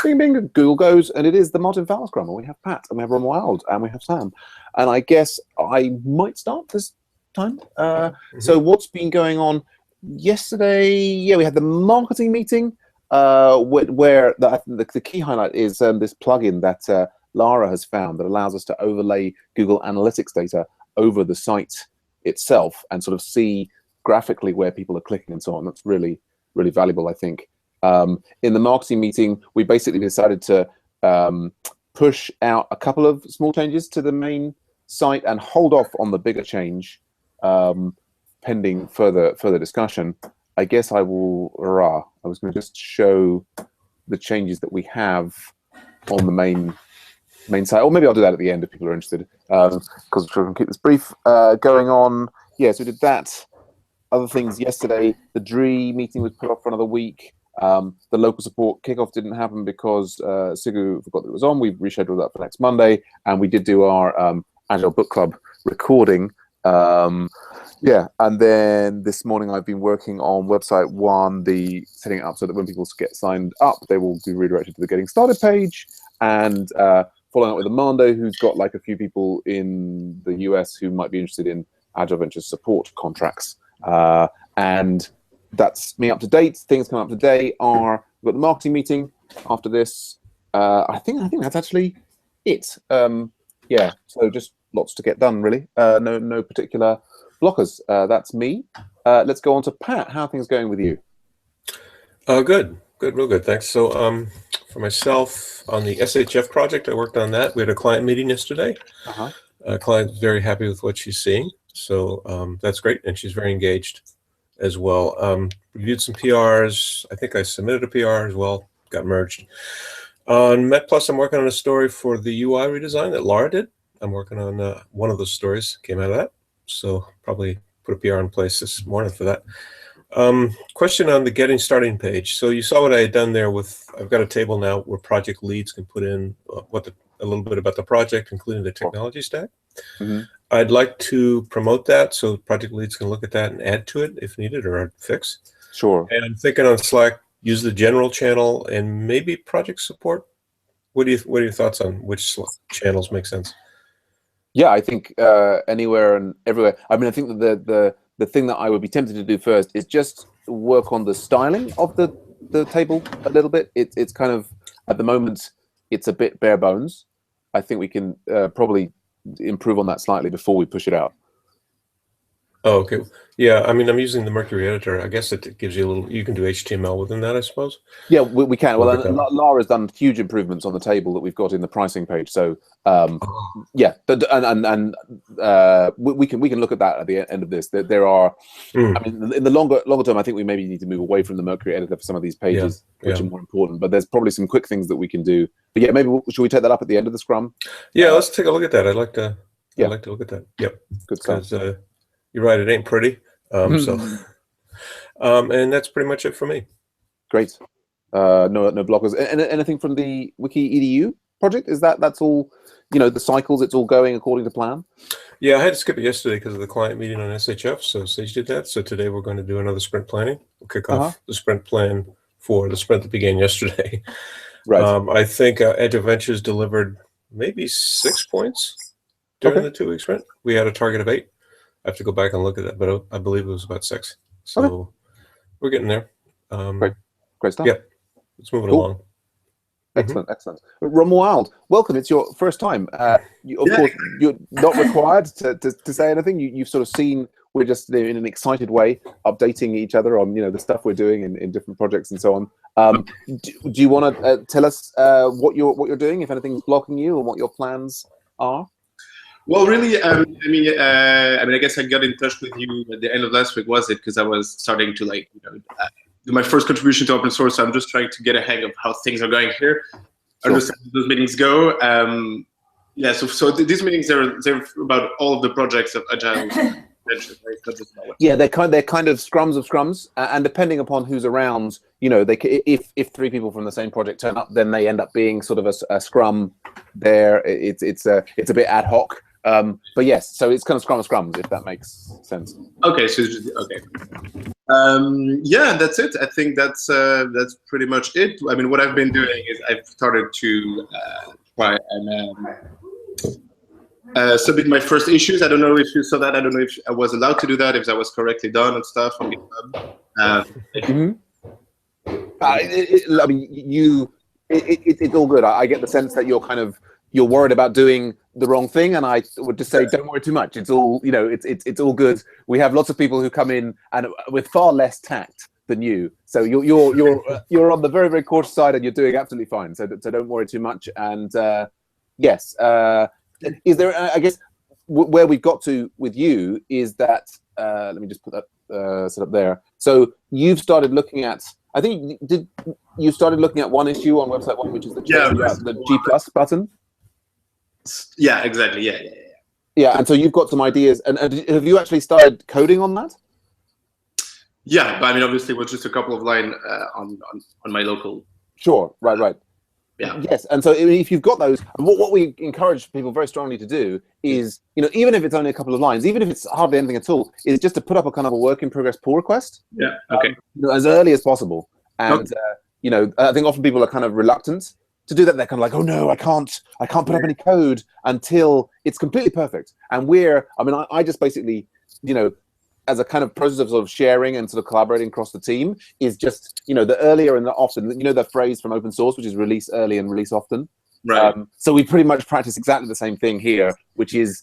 bing, bing, Google goes, and it is the Martin Fowler Scrum, and we have Pat, and we have Romuald, and we have Sam. And I guess I might start this time. So what's been going on? Yesterday, yeah, we had the marketing meeting, where the key highlight is this plugin that Lara has found that allows us to overlay Google Analytics data over the site itself and sort of see graphically where people are clicking and so on. That's really, really valuable, I think. In the marketing meeting, we basically decided to push out a couple of small changes to the main site and hold off on the bigger change pending further discussion. I guess I was going to just show the changes that we have on the main site, or maybe I'll do that at the end if people are interested, because we can keep this brief going on. Yeah, so we did that. Other things yesterday, the DRE meeting was put off for another week. The local support kickoff didn't happen because Sigu forgot that it was on. We've rescheduled that for next Monday, and we did do our Agile Book Club recording. Yeah, and then this morning I've been working on website 1, setting it up so that when people get signed up, they will be redirected to the Getting Started page, and following up with Amando, who's got like a few people in the US who might be interested in Agile Ventures support contracts. And that's me up to date. Things coming up today are, we've got the marketing meeting after this. I think that's actually it. Yeah, so just lots to get done, really. No particular blockers. That's me. Let's go on to Pat. How are things going with you? Good, real good, thanks. So for myself, on the SHF project, I worked on that. We had a client meeting yesterday. Client's very happy with what she's seeing, so that's great, and she's very engaged as well. Reviewed some PRs. I think I submitted a PR as well, got merged. On MetPlus, I'm working on a story for the UI redesign that Lara did. I'm working on one of those stories, came out of that. So probably put a PR in place this morning for that. Question on the Getting Started page. So you saw what I had done there with, I've got a table now where project leads can put in a little bit about the project, including the technology stack. I'd like to promote that so project leads can look at that and add to it if needed or fix. Sure. And I'm thinking on Slack, use the general channel and maybe project support. What are your thoughts on which channels make sense? Yeah, I think anywhere and everywhere. I mean, I think that the thing that I would be tempted to do first is just work on the styling of the table a little bit. It's kind of, at the moment, it's a bit bare bones. I think we can probably improve on that slightly before we push it out. Oh, okay. Yeah, I mean, I'm using the Mercury editor. I guess it gives you a little, you can do HTML within that, I suppose. Yeah, we can. Well, Lara's done huge improvements on the table that we've got in the pricing page. So, yeah, and we can look at that at the end of this. There are, I mean, in the longer term, I think we maybe need to move away from the Mercury editor for some of these pages, which are more important. But there's probably some quick things that we can do. But yeah, maybe should we take that up at the end of the Scrum? Yeah, let's take a look at that. I'd like to look at that. Yep, good stuff. Because you're right, it ain't pretty. So, and that's pretty much it for me. Great. No blockers. Anything from the Wiki EDU project? That's all? You know, the cycles. It's all going according to plan. Yeah, I had to skip it yesterday because of the client meeting on SHF. So Sage did that. So today we're going to do another sprint planning. We'll kick off the sprint plan for the sprint that began yesterday. Right. I think Agile Ventures delivered maybe 6 points during the 2-week sprint. We had a target of 8. I have to go back and look at that, but I believe it was about 6. So we're getting there. Great stuff. Yeah, it's moving along. Excellent, excellent. Romuald, welcome. It's your first time. Of course, you're not required to say anything. You've sort of seen. We're just in an excited way updating each other on the stuff we're doing in different projects and so on. Do you want to tell us what you're doing, if anything's blocking you, or what your plans are? Well, really, I mean, I guess I got in touch with you at the end of last week, was it? Because I was starting to do my first contribution to open source. So I'm just trying to get a hang of how things are going here, understand how those meetings go. Yeah, so these meetings they're about all of the projects of Agile Ventures, right? Not just about yeah, they're kind of scrums of scrums, and depending upon who's around, if 3 people from the same project turn up, then they end up being sort of a scrum. There, it's a bit ad hoc. But yes, so it's kind of scrum of scrums, if that makes sense. Okay, so it's just, okay. Yeah, that's it. I think that's pretty much it. I mean, what I've been doing is I've started to try and submit my first issues. I don't know if you saw that. I don't know if I was allowed to do that, if that was correctly done and stuff on GitHub. I mean, it's all good. I get the sense that you're worried about doing the wrong thing, and I would just say don't worry too much. It's all it's all good. We have lots of people who come in and with far less tact than you, so you're on the very, very cautious side, and you're doing absolutely fine. So don't worry too much. And yes, is there? I guess where we've got to with you is that let me just put that set up there. So you've started looking at. I think you started looking at one issue on website one, which is the G+ button. Yeah, exactly. Yeah. Yeah, and so you've got some ideas, and have you actually started coding on that? Yeah, but I mean, obviously, it was just a couple of lines on my local. Sure. Right. Yeah. Yes, and so if you've got those, what we encourage people very strongly to do is, even if it's only a couple of lines, even if it's hardly anything at all, is just to put up a kind of a work in progress pull request. Yeah. Okay. As early as possible, and I think often people are kind of reluctant to do that. They're kind of like, oh no, I can't put up any code until it's completely perfect. And I just basically, as a kind of process of sort of sharing and sort of collaborating across the team is just, the earlier and the often, the phrase from open source, which is release early and release often. Right. So we pretty much practice exactly the same thing here, which is,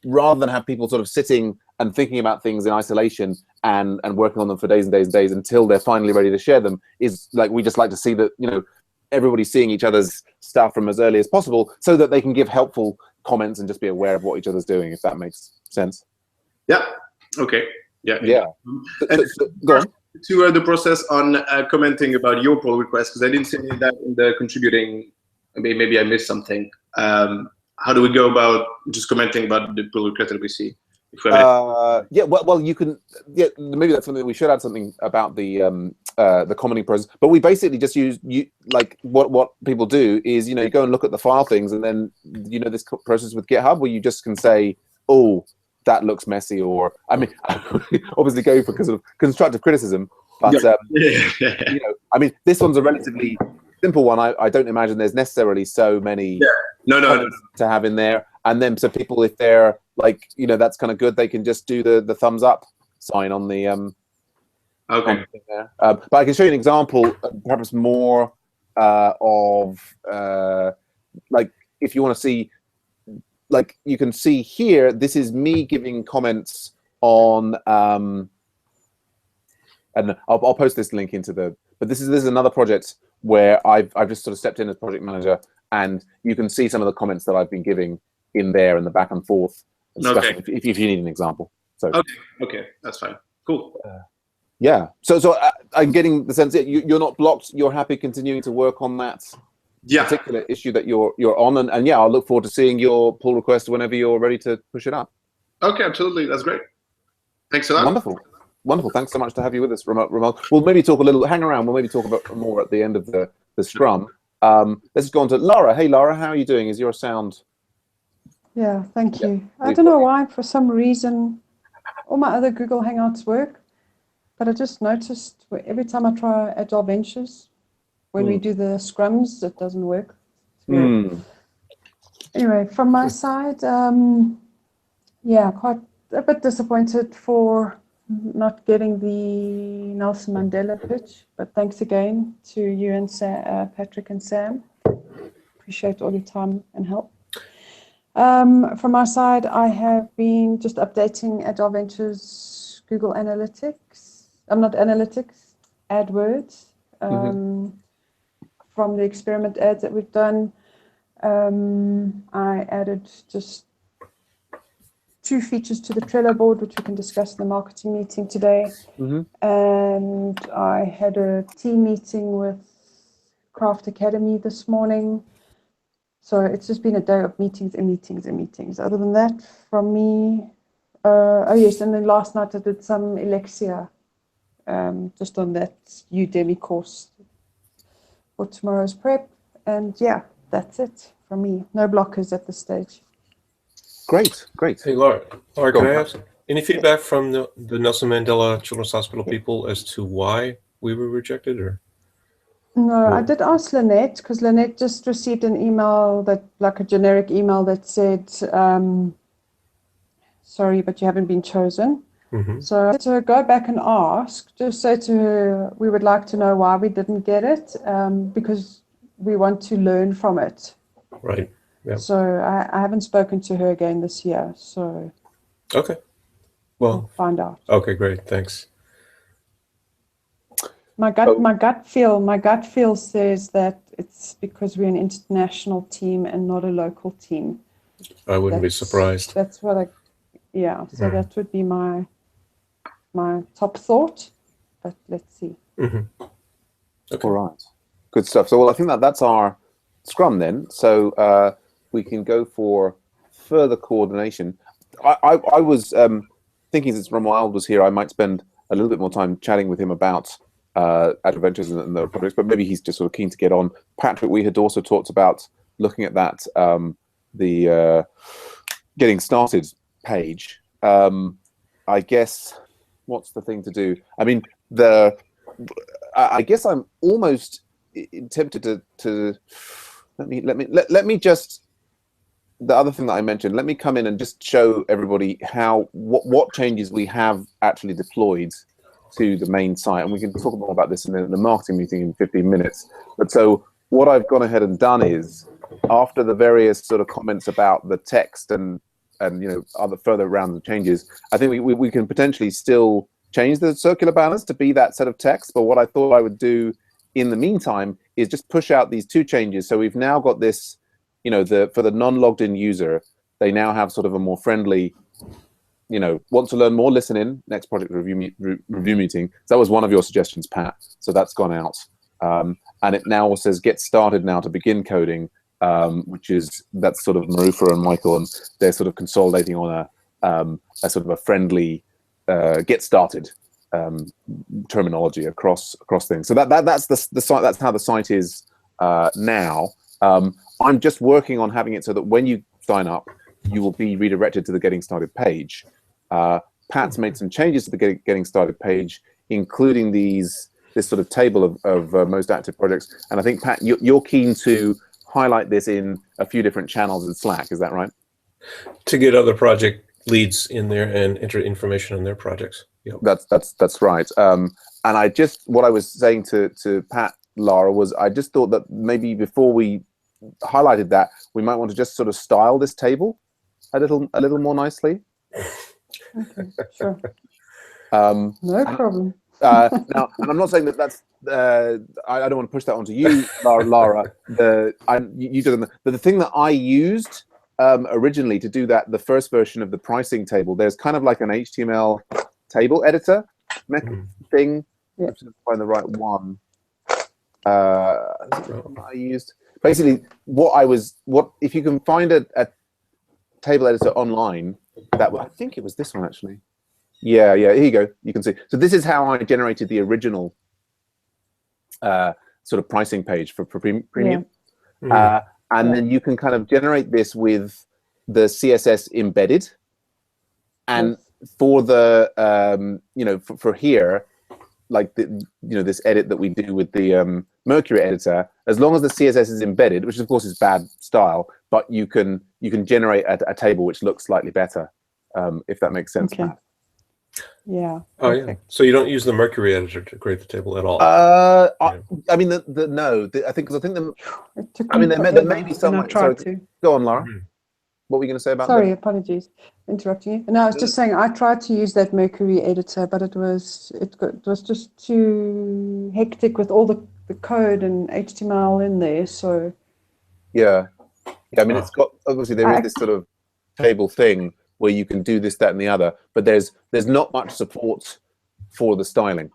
rather than have people sort of sitting and thinking about things in isolation and working on them for days and days and days until they're finally ready to share them, is like, we just like to see that, everybody's seeing each other's stuff from as early as possible so that they can give helpful comments and just be aware of what each other's doing, if that makes sense. Yeah. Okay. Yeah. And go on. To the process on commenting about your pull request, because I didn't see any of that in the contributing. Maybe I missed something. How do we go about just commenting about the pull request that we see? Well, you can. Yeah, maybe that's something we should add something about the commenting process. But we basically just use like what people do is you go and look at the file things, and then this process with GitHub where you just can say, oh, that looks messy, or obviously go for sort of constructive criticism. But this one's a relatively simple one. I don't imagine there's necessarily so many no to have in there. And then so people, if they're like, that's kind of good, they can just do the thumbs up sign on the okay. There. But I can show you an example, perhaps more of like if you want to see, like you can see here, this is me giving comments on and I'll post this link into but this is another project where I've just sort of stepped in as project manager, and you can see some of the comments that I've been giving in there and the back and forth and stuff, if you need an example. So okay, that's fine. Cool. Yeah. So I'm getting the sense that you're not blocked. You're happy continuing to work on that particular issue that you're on, and yeah, I'll look forward to seeing your pull request whenever you're ready to push it up. Okay, absolutely. That's great. Thanks a lot. Wonderful. Thanks so much to have you with us, Ramal. We'll maybe talk hang around. We'll maybe talk about more at the end of the Scrum. Let's go on to Lara. Hey, Lara, how are you doing? Is your sound? Yeah, thank you. I don't know why, for some reason, all my other Google Hangouts work, but I just noticed every time I try Agile Ventures, when we do the Scrums, it doesn't work. Anyway, from my side, quite a bit disappointed for not getting the Nelson Mandela pitch, but thanks again to you and Patrick and Sam. Appreciate all your time and help. From our side, I have been just updating Agile Ventures Google Analytics. Not Analytics, AdWords. From the experiment ads that we've done, I added just 2 features to the Trello board, which we can discuss in the marketing meeting today. And I had a team meeting with Craft Academy this morning. So it's just been a day of meetings and meetings and meetings. Other than that, from me, and then last night I did some Alexia, just on that Udemy course for tomorrow's prep. And yeah, that's it from me. No blockers at this stage. Great. Hey, Laura, can I Any feedback from the Nelson Mandela Children's Hospital people as to why we were rejected, or? No, I did ask Lynette, because Lynette just received an email, that like a generic email that said, sorry, but you haven't been chosen. Mm-hmm. So to go back and ask, just say to her, we would like to know why we didn't get it, because we want to learn from it. Right. Yeah. So I haven't spoken to her again this year. So Okay. Well, I'll find out. Okay, great. Thanks. My gut feel says that it's because we're an international team and not a local team. I wouldn't be surprised. That's what so that would be my top thought, but let's see. Mm-hmm. Okay. All right, good stuff. So, well, I think that's our Scrum then. So we can go for further coordination. I was thinking, since Romuald was here, I might spend a little bit more time chatting with him about adventures and the projects, but maybe he's just sort of keen to get on. Patrick, we had also talked about looking at that, the getting started page. I guess what's the thing to do? I mean, I guess I'm almost tempted to let me just, the other thing that I mentioned, let me come in and just show everybody what changes we have actually deployed to the main site, and we can talk more about this in the marketing meeting in 15 minutes. But so what I've gone ahead and done is, after the various sort of comments about the text and other further rounds of changes, I think we can potentially still change the circular banners to be that set of text. But what I thought I would do in the meantime is just push out these two changes. So we've now got this, for the non-logged in user, they now have sort of a more friendly, want to learn more, listen in, next project review meeting. So that was one of your suggestions, Pat. So that's gone out. And it now says get started now to begin coding, that's sort of Marufa and Michael, and they're sort of consolidating on a sort of a friendly get started terminology across things. So that's the site. That's how the site is now. I'm just working on having it so that when you sign up, you will be redirected to the getting started page. Pat's made some changes to the getting started page, including this sort of table of most active projects. And I think, Pat, you're keen to highlight this in a few different channels in Slack. Is that right? To get other project leads in there and enter information on their projects. Yep. That's right. And what I was saying to Pat, Lara, was I just thought that maybe before we highlighted that, we might want to just sort of style this table a little more nicely. Okay, sure. No problem. Now, and I'm not saying that's. I don't want to push that onto you, Lara. You did, but the thing that I used originally to do that, the first version of the pricing table, there's kind of like an HTML table editor thing. Yeah. I'm just find the right one. I used basically what if you can find a table editor online, I think it was this one actually. Yeah, here you go. You can see. So this is how I generated the original sort of pricing page for premium. Yeah. And then you can kind of generate this with the CSS embedded. And for the, for here, like this edit that we do with the Mercury editor, as long as the CSS is embedded, which of course is bad style, but you can generate a table which looks slightly better, if that makes sense. Okay. Pat. Yeah. Oh, yeah. So you don't use the Mercury editor to create the table at all? I mean, I think there may be some. Go on, Lara. What were you going to say about that? Sorry, apologies, interrupting you. No, I was just saying I tried to use that Mercury editor, but it was just too hectic with all the code and HTML in there. So yeah, I mean, it's got obviously there is this sort of table thing where you can do this, that, and the other, but there's not much support for the styling.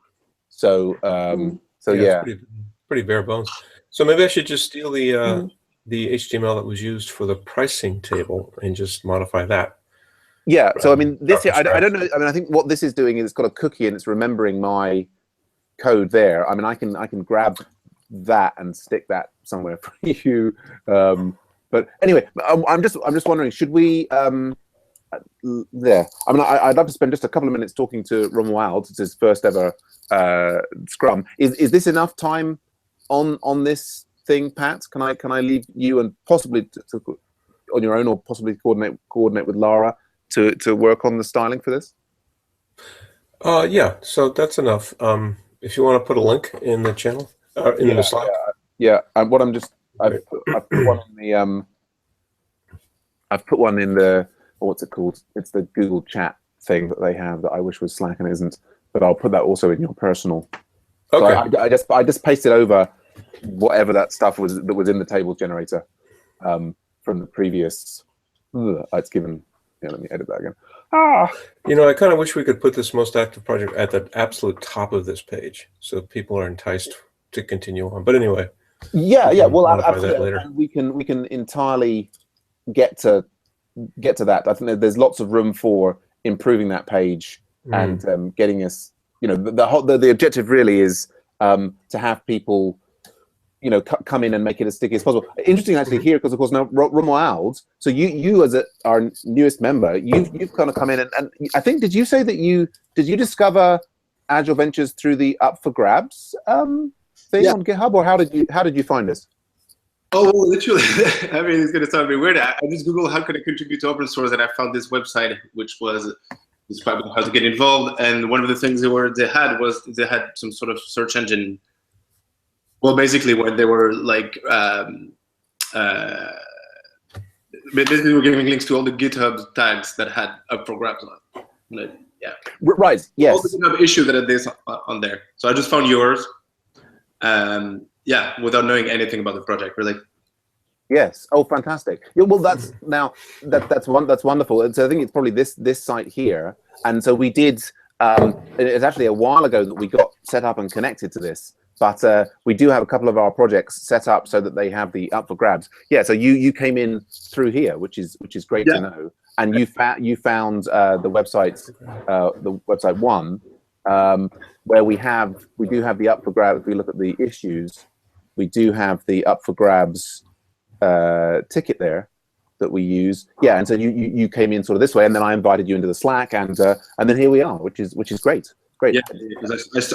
So yeah, it's pretty bare bones. So maybe I should just steal the HTML that was used for the pricing table and just modify that. Yeah. So I mean, this here, I don't know. I mean, I think what this is doing is it's got a cookie and it's remembering my code there. I mean, I can grab that and stick that somewhere for you. But anyway, I'm just wondering, should we? there. I mean, I'd love to spend just a couple of minutes talking to Romuald. It's his first ever Scrum. Is this enough time on this thing, Pat? Can I leave you and possibly on your own, or possibly coordinate with Lara to work on the styling for this? Yeah. So that's enough. If you want to put a link in the channel, in the Slack. Yeah. I've put one in the I've put one in the, what's it called? It's the Google Chat thing that they have that I wish was Slack and isn't. But I'll put that also in your personal. Okay. So I just pasted over whatever that stuff was that was in the tables generator from the previous. It's given. Yeah, let me edit that again. I kind of wish we could put this most active project at the absolute top of this page, so people are enticed to continue on. But anyway. Yeah. Well, absolutely. Later. We can entirely get to that. I think there's lots of room for improving that page and getting us. The objective really is to have people, come in and make it as sticky as possible. Interesting actually here, because of course now Romuald. So you as our newest member, you've kind of come in and I think, did you say that you discover Agile Ventures through the Up for Grabs thing on GitHub, or how did you find us? Oh, literally. I mean, it's going to sound a bit weird. I just Googled how can I contribute to open source, and I found this website, which was describing how to get involved. And one of the things they had some sort of search engine. Well, basically, when they were like, basically, we're giving links to all the GitHub tags that had Up for Grabs on. Yeah. Right. Yes. All the GitHub issues that there's on there. So I just found yours. Yeah, without knowing anything about the project, really. Yes. Oh, fantastic. Yeah, well, that's wonderful. And so I think it's probably this site here. And so we did. It's actually a while ago that we got set up and connected to this. But we do have a couple of our projects set up so that they have the Up for Grabs. Yeah. So you came in through here, which is great to know. And you found the website one. Where we do have the Up for Grabs. If we look at the issues, we do have the Up for Grabs ticket there that we use. Yeah, and so you came in sort of this way, and then I invited you into the Slack, and then here we are, which is great. Great. Yeah,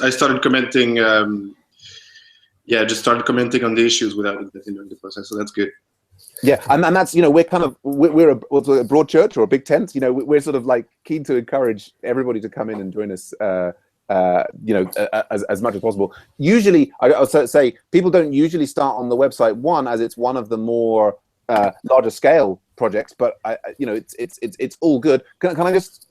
I started commenting. Just started commenting on the issues without investing in the process, so that's good. Yeah, and that's we're a broad church or a big tent. We're sort of like keen to encourage everybody to come in and join us. As much as possible. Usually, I'll say people don't usually start on the website one, as it's one of the more larger scale projects. But it's all good. Can I just?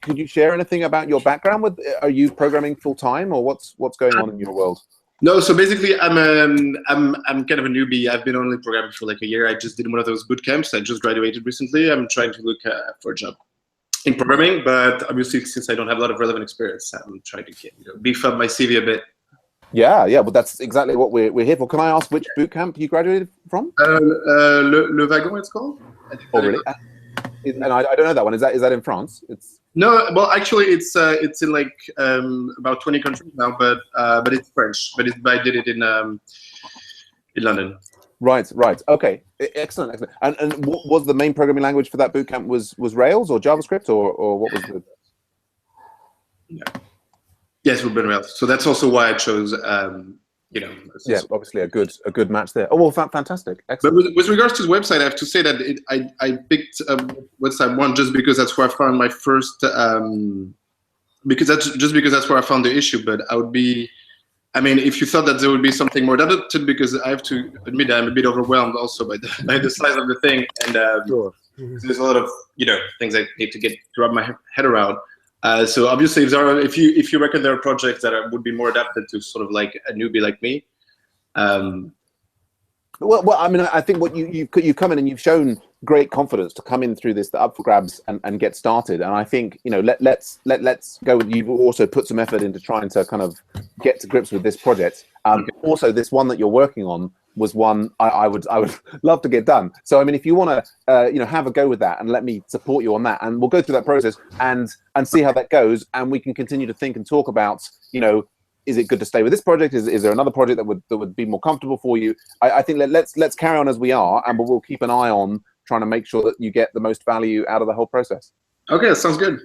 Could you share anything about your background? Are you programming full time, or what's going on in your world? No, so basically, I'm kind of a newbie. I've been only programming for like a year. I just did one of those boot camps. I just graduated recently. I'm trying to look for a job in programming, but obviously, since I don't have a lot of relevant experience, I'm trying to beef up my CV a bit. Yeah, well, that's exactly what we're here for. Can I ask which boot camp you graduated from? Le Wagon, it's called. Oh, really? And I don't know that one. Is that in France? No, well, actually, it's in like about 20 countries now, but it's French. But I did it in London. Right. Okay. Excellent. And what was the main programming language for that bootcamp? Was Rails or JavaScript or what was the? Yeah. Yes, we've been Rails. So that's also why I chose. Yeah, obviously a good match there. Oh well, fantastic. Excellent. But with regards to the website, I have to say that I picked website one just because that's where I found my first. Because that's where I found the issue. But I would be. I mean, if you thought that there would be something more adapted, because I have to admit that I'm a bit overwhelmed also by the size of the thing, and sure. There's a lot of things I need to wrap my head around. So obviously, if you reckon there are projects that would be more adapted to sort of like a newbie like me. Well, I mean, I think what you've come in and you've shown great confidence to come in through this Up for Grabs and get started. And I think let's go with, you've also put some effort into trying to kind of get to grips with this project. Also, this one that you're working on was one I would love to get done. So I mean, if you want to have a go with that and let me support you on that, and we'll go through that process and see how that goes, and we can continue to think and talk about is it good to stay with this project? Is there another project that would be more comfortable for you? I think let's carry on as we are, and we'll keep an eye on trying to make sure that you get the most value out of the whole process. Okay, sounds good.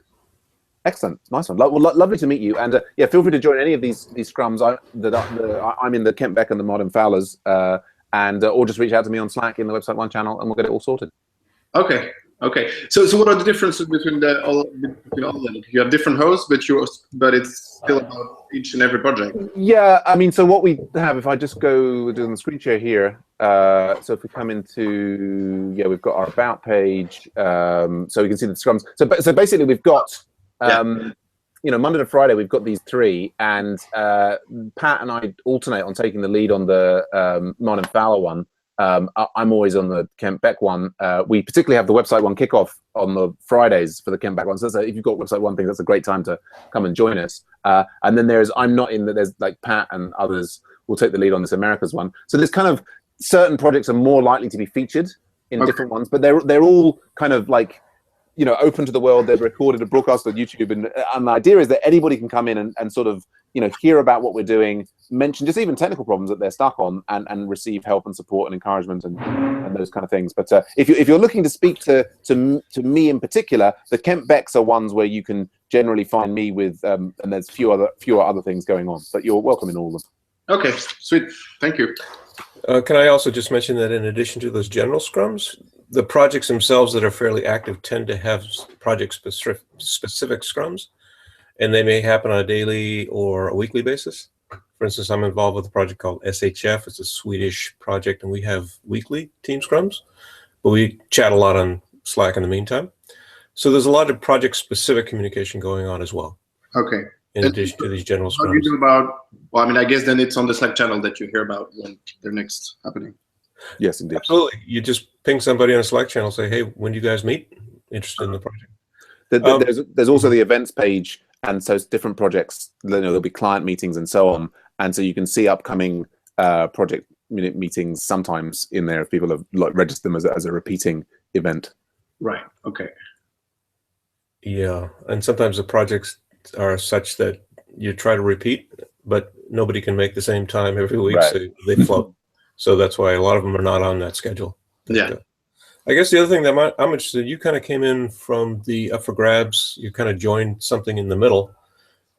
Excellent, nice one. Well, lovely to meet you, and yeah, feel free to join any of these scrums. I'm in the Kent Beck and the Modern Fowlers, and or just reach out to me on Slack in the Website One channel, and we'll get it all sorted. Okay. Okay. So what are the differences between all of them? You have different hosts, but it's still about each and every project. Yeah, I mean, so what we have, if I just go to the screen share here, so if we come into, yeah, we've got our about page, so we can see the scrums. So basically, we've got. You know, Monday to Friday, we've got these three, and Pat and I alternate on taking the lead on the Modern Fowler one. I'm always on the Kent Beck one. We particularly have the Website One kickoff on the Fridays for the Kent Beck one. So if you've got Website One things, that's a great time to come and join us. And then I'm not in that. There's like Pat and others will take the lead on this Americas one. So there's kind of certain projects are more likely to be featured in different ones, but they're all kind of like, you know, open to the world. They're recorded and broadcast on YouTube, and the idea is that anybody can come in and sort of, you know, hear about what we're doing, mention just even technical problems that they're stuck on, and receive help and support and encouragement and those kind of things. But if you're looking to speak to me in particular, the Kent Becks are ones where you can generally find me with, and there's fewer other things going on. But you're welcome in all of them. Okay, sweet. Thank you. Can I also just mention that in addition to those general scrums, the projects themselves that are fairly active tend to have project-specific scrums, and they may happen on a daily or a weekly basis. For instance, I'm involved with a project called SHF. It's a Swedish project, and we have weekly team scrums, but we chat a lot on Slack in the meantime. So there's a lot of project-specific communication going on as well. Okay. In addition to these general scrums. What do you do about, well, I mean, I guess then it's on the Slack channel that you hear about when they're next happening. Yes, indeed. Absolutely. You just ping somebody on a Slack channel, say, hey, when do you guys meet? Interested in the project. There's also the events page, and so it's different projects, you know, there'll be client meetings and so on. And so you can see upcoming project meetings sometimes in there if people have like registered them as a repeating event. Right. Okay. Yeah. And sometimes the projects are such that you try to repeat, but nobody can make the same time every week, right. So they float. So that's why a lot of them are not on that schedule. Yeah. I guess the other thing that I'm interested, you kind of came in from the Up for Grabs, you kind of joined something in the middle.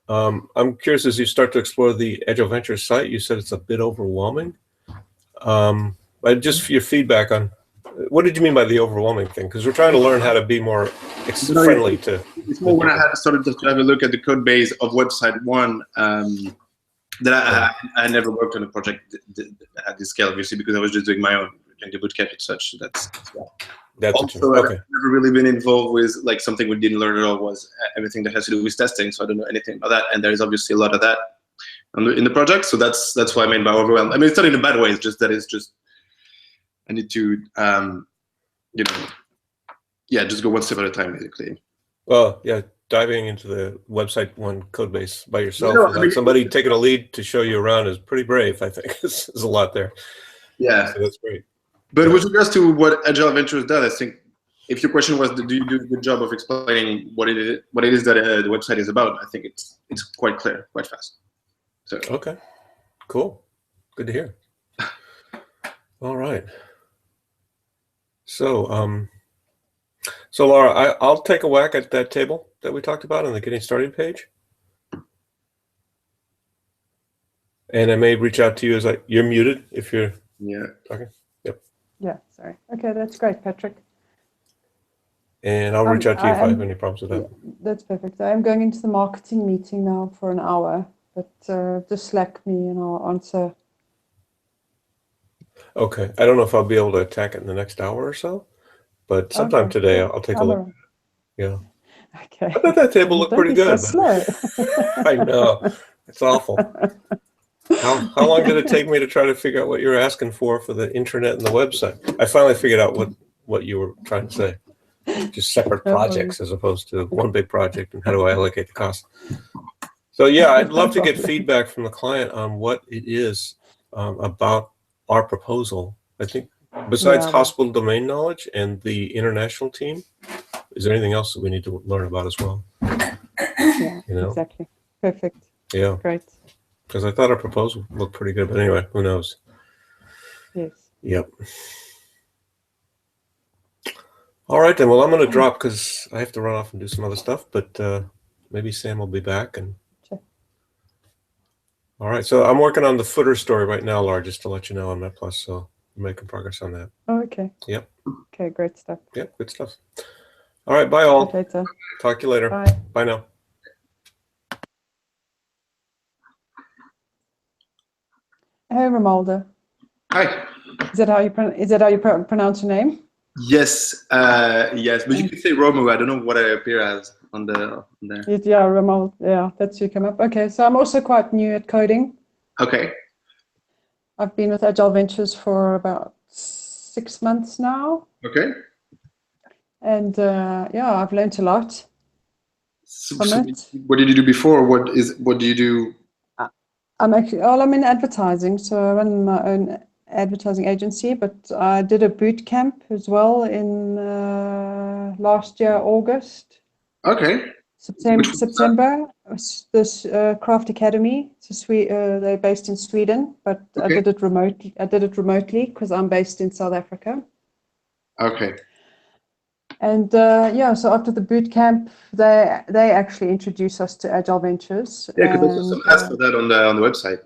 I'm curious, as you start to explore the Agile Ventures site, you said it's a bit overwhelming. But just your feedback on, what did you mean by the overwhelming thing? Because we're trying to learn how to be more friendly to. It's more when I had started to have a look at the code base of Website One, that I never worked on a project that had this scale, obviously, because I was just doing my own, doing the bootcamp and such. So that's also, okay. I've never really been involved with like something we didn't learn at all was everything that has to do with testing. So I don't know anything about that, and there is obviously a lot of that in the project. So that's what I mean by overwhelmed. I mean, it's not in a bad way. It's just that it's just I need to, you know, yeah, just go one step at a time, basically. Well, yeah, diving into the Website One code base by yourself, without somebody taking a lead to show you around is pretty brave, I think. There's a lot there. Yeah. So that's great. But with regards to what Agile Ventures does, I think if your question was, do you do a good job of explaining what it is that the website is about, I think it's quite clear, quite fast. So okay, cool, good to hear. All right. So, so Laura, I'll take a whack at that table that we talked about on the Getting Started page, and I may reach out to you as you're muted if you're talking. Yep. Yeah. Sorry. Okay, that's great, Patrick. And I'll reach out to you if I have any problems with that. Yeah, that's perfect. I'm going into the marketing meeting now for an hour, but just Slack me and I'll answer. Okay. I don't know if I'll be able to attack it in the next hour or so, but sometime today I'll take a look. Yeah. Okay. I thought that table looked pretty good. So slow. I know. It's awful. How long did it take me to try to figure out what you were asking for the intranet and the website? I finally figured out what you were trying to say. Just separate projects as opposed to one big project, and how do I allocate the cost? So yeah, I'd love to get feedback from the client on what it is about our proposal. I think besides hospital domain knowledge and the international team, is there anything else that we need to learn about as well? Yeah, you know? Exactly. Perfect. Yeah. Great. Because I thought our proposal looked pretty good, but anyway, who knows? Yes. Yep. All right, then. Well, I'm going to drop because I have to run off and do some other stuff, but maybe Sam will be back. And Sure. All right, so I'm working on the footer story right now, Laura, just to let you know on Met Plus. So I'm making progress on that. Oh, okay. Yep. Okay, great stuff. Yep, good stuff. All right, bye all. Talk later. Talk to you later. Bye. Bye now. Hey, Romualdo. Hi. Is that how you pronounce your name? Yes, yes, but you can say Romo. I don't know what I appear as on there. Yeah, Romualdo. Yeah, that's you come up. Okay, so I'm also quite new at coding. Okay. I've been with Agile Ventures for about 6 months now. Okay. And yeah, I've learned a lot from it. What did you do before? What do you do? I'm in advertising, so I run my own advertising agency, but I did a boot camp as well in last year, August. Okay. September. This Craft Academy. They're based in Sweden, but okay. I did it remotely because I'm based in South Africa. Okay. And yeah, so after the boot camp, they actually introduced us to Agile Ventures. Yeah, because there's some ads for that on the website.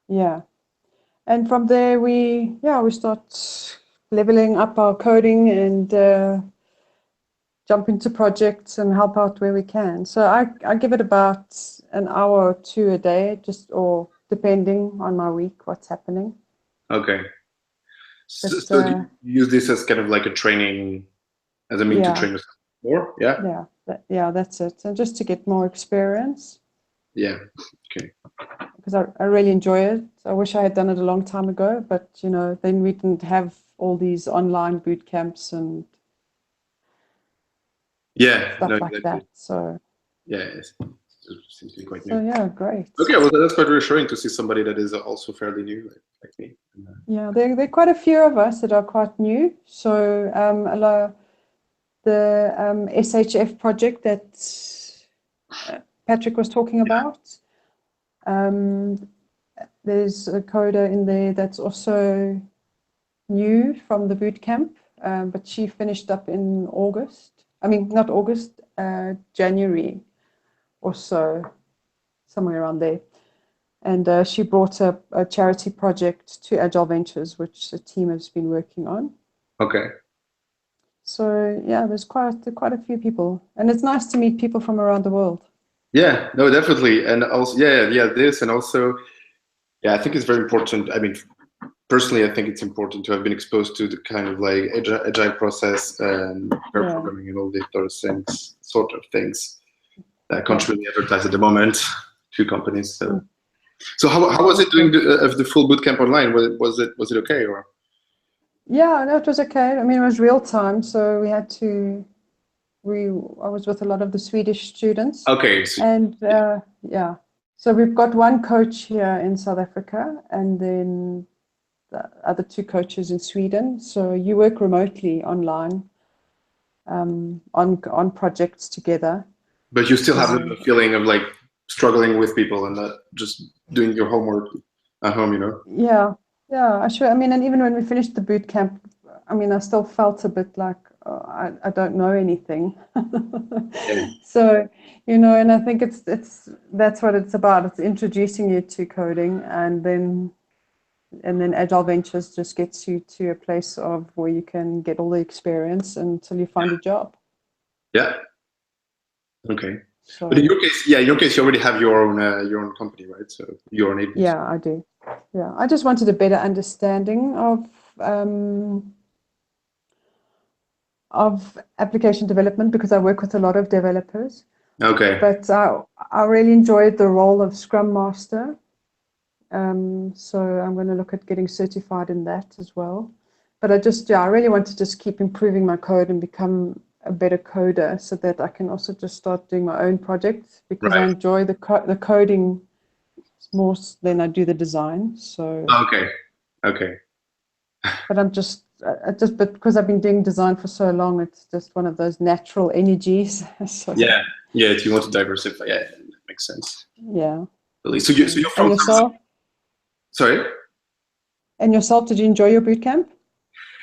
Yeah, and from there we start leveling up our coding and jump into projects and help out where we can. So I give it about an hour or two a day, or depending on my week, what's happening. Okay. So do you use this as kind of like a training, as a means to train yourself more? Yeah. Yeah, that's it. And just to get more experience. Yeah. Okay. Because I really enjoy it. I wish I had done it a long time ago, but then we didn't have all these online boot camps and stuff like that. So yeah, it seems to be quite new. So yeah, great. Okay, well that's quite reassuring to see somebody that is also fairly new, like me. Yeah, there are quite a few of us that are quite new. So the SHF project that Patrick was talking about. There's a coder in there that's also new from the boot camp, but she finished up in August. I mean, not August, January or so, somewhere around there. And she brought a charity project to Agile Ventures, which the team has been working on. Okay. So yeah, there's quite a few people, and it's nice to meet people from around the world. Yeah, no, definitely, and also this, and also I think it's very important. I mean, personally, I think it's important to have been exposed to the kind of like agile process and pair programming and all those things, sort of things that constantly advertise at the moment to companies. So how was it doing the full bootcamp online? Was it okay or? Yeah, no, it was okay. I mean, it was real time, so we had to. I was with a lot of the Swedish students. Okay. And so we've got one coach here in South Africa, and then the other two coaches in Sweden. So you work remotely online on projects together. But you still have the feeling of like struggling with people and not just doing your homework at home, Yeah, I mean, and even when we finished the boot camp, I mean, I still felt a bit like I don't know anything. So, and I think that's what it's about. It's introducing you to coding, and then Agile Ventures just gets you to a place of where you can get all the experience until you find a job. Yeah. Okay. So, but in your case, you already have your own company, right? So your own agency. Yeah, I do. Yeah, I just wanted a better understanding of application development because I work with a lot of developers. Okay. But I really enjoyed the role of Scrum Master. So I'm going to look at getting certified in that as well. But I really want to just keep improving my code and become a better coder so that I can also just start doing my own projects because I enjoy the coding more than I do the design. So okay. But but because I've been doing design for so long, it's just one of those natural energies. So, yeah. If you want to diversify, that makes sense. Yeah. So you're from yourself? Sorry. And yourself, did you enjoy your boot camp?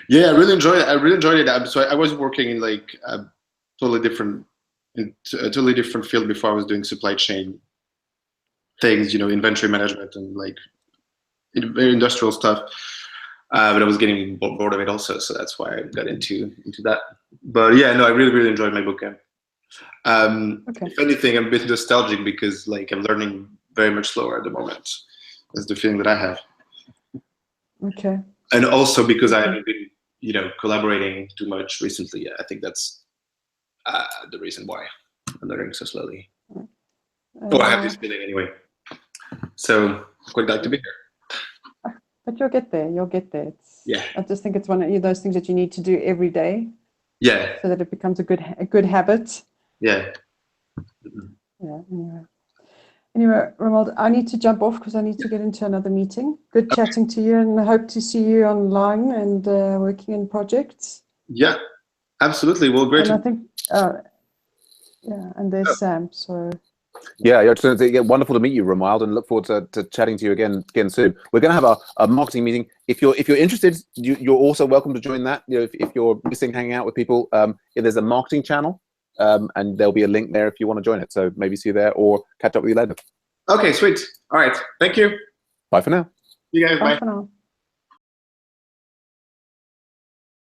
Yeah, I really enjoyed it. I really enjoyed it. So I was working in like a totally different field before. I was doing supply chain things, inventory management and like very industrial stuff. But I was getting bored of it also, so that's why I got into that. But yeah, no, I really, really enjoyed my bootcamp. Okay. If anything, I'm a bit nostalgic because like I'm learning very much slower at the moment. That's the feeling that I have. Okay. And also because I haven't been, collaborating too much recently. I think that's the reason why I'm learning so slowly. Or I have this feeling anyway. So quite glad to be here. But you'll get there. You'll get there. Yeah. I just think it's one of those things that you need to do every day. Yeah. So that it becomes a good habit. Yeah. Yeah. Anyway, Romuald, I need to jump off because I need to get into another meeting. Good chatting to you, and I hope to see you online and working in projects. Yeah, absolutely. Well, great. And I think, and there's Sam. So. Yeah, wonderful to meet you, Romuald, and look forward to chatting to you again soon. We're going to have a marketing meeting. If you're interested, you're also welcome to join that. If you're missing hanging out with people, there's a marketing channel, and there'll be a link there if you want to join it. So maybe see you there or catch up with you later. Okay, sweet. All right. Thank you. Bye for now. You guys, bye. Bye for now.